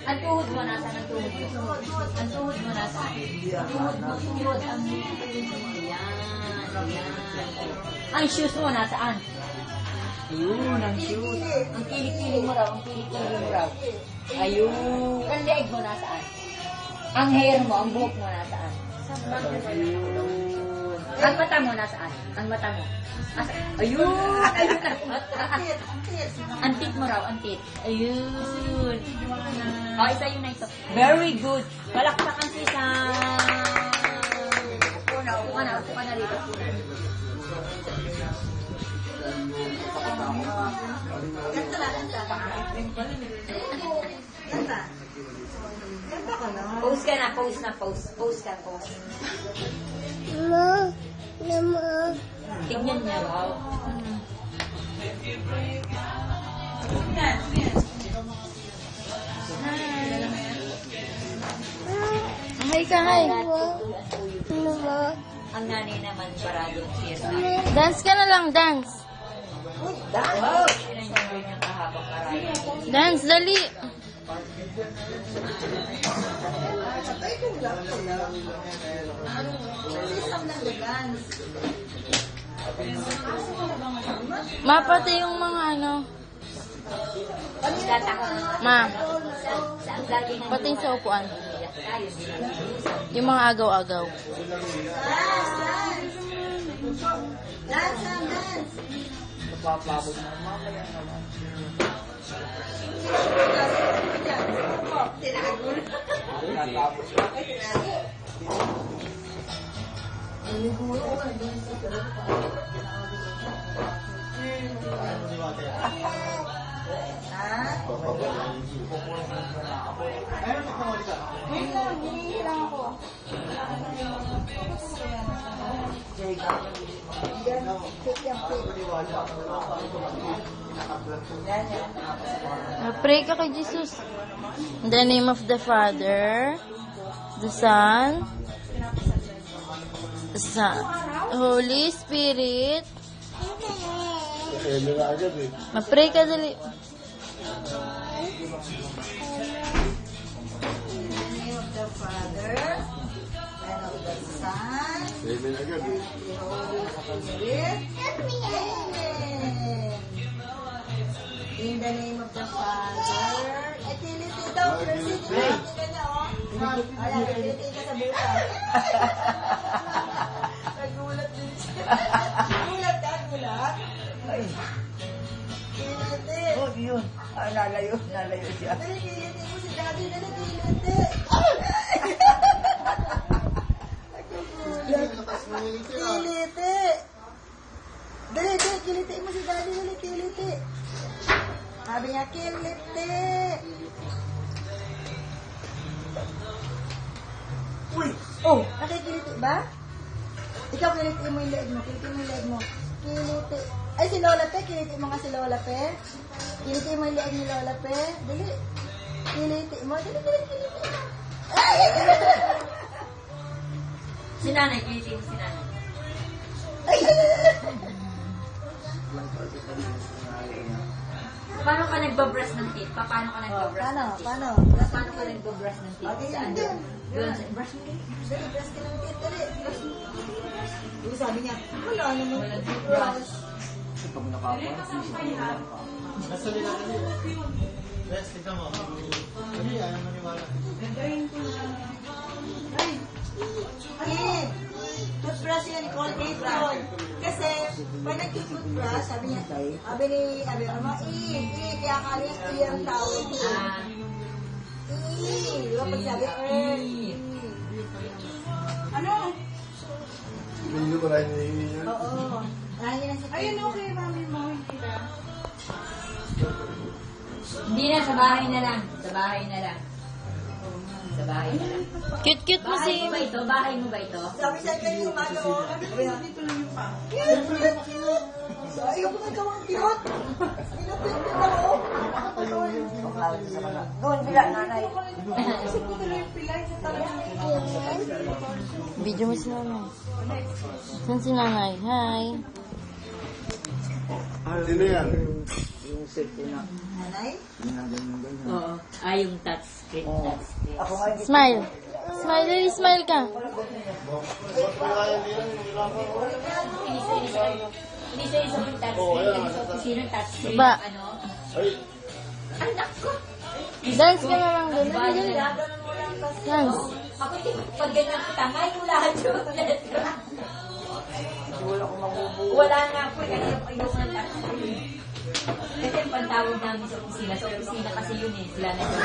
Ang tuhod mo nasa ang tuhod mo. Ang tuhod mo nasa. Tuhod mo, tuhod. Ang yan. Ang shoes mo nasaan? Ayun, ang shoes. Ang kilik-kilik mo raw. Ang kilik-kilik mo raw. Ayun. Ang leg mo nasaan? Ang hair mo, ang buhok mo nasaan? Ayun. Ang mata mo nasaan? Ang mata mo. Ayun. Ang tit mo raw, ang tit. Ayun. O, isa yun na ito. Very good. Palakpakan si Sam. Upo ka na rito. Pose ka na, pose ka. Tignan niya, wow. Hi ka, hi. Ang nanay naman parado cheers na. Dance ka na lang, dance. Wow! Yun ang gagawin niyang kahabang parado. Dance, dali. Mapati yung mga ano. Ma, pati sa upuan. Yung mga agaw-agaw. Pray ka kay Jesus. In the name of the Father, the Son, Holy Spirit. Ma-pray ka dali. In the name of the Father. Ay, kiliti daw. Kiliti ka o. Ayan, kiliti ka sa buka. Nagulat din siya. Nagulat ka, gulat. Kiliti. Oh, yun. Ah, nalayo siya. Dali, kiliti mo si Daddy. Dali, kiliti. Kiliti. Dali, kiliti mo si Daddy. Dali, kiliti. Sabi niya, kiliti. Uy! Oh! Nakikiliti ba? Ikaw, kiliti mo yung leg mo. Kiliti mo yung leg mo. Kiliti. Ay, si Lola Pe. Kiliti mo nga si Lola Pe. Kiliti mo yung leg ni Lola Pe. Dali. Kiliti mo. Dali, kiliti mo. Ay! Si nanay, kiliti mo si nanay. Ay! Paano ka nagbabrush ng teeth? Paano ka nagbabrush Paano? ng teeth? Paano? Paano ka nagbabrush ng teeth? Okay, Saan? yun. Doon sa brush mo teeth. Dali, brush ka ng teeth. Dali, brush mo. Diba sabi niya, wala naman. Walang toothbrush. Nasa nila Bes, tignan mo. Hindi, ayaw maniwala. Ay, toothbrush yan ni Colgate yun. Kasi, pag nag-toothbrush, sabi niya, sabi ni Ama, kaya kali ang tawag niya. Di ba pag sabi, Ano? Hindi ko lang yun. Oo. Ayun, okay, mami mo, hindi na. Hindi na, sa bahay na lang. Sa bahay na lang. Sa bahay na lang. Cute-cute mo Bahay si... mo ba ito? Bahay mo ba ito? Sabi sa akin yung ano, dito lang yung pa. Ayaw ko nagawang cute. Pinapinpin ako. Doon, bila, nanay. Isip ko tuloy yung pilay sa talagang Video mo si nanay. Saan si nanay? Hi. Sino yan? Yung cellphone na. Nanay? Ganyan. Oo. Yung touchscreen. Touchscreen. Ako nga hindi. Smile. Smile, Lily, smile ka. Hindi sa isang touchscreen. Hindi sa opisina touchscreen. Ba? Ano? Ay, Anak ko! Dance ka na lang doon. Dali, dali. Dance. Ako din, pag ganyan ko tangay ko lahat yun. Wala akong mabubuo. Wala nga po, kasi ayoko ng touchscreen. Kasi yung pantawag namin sa opisina kasi yun eh, sila na yun.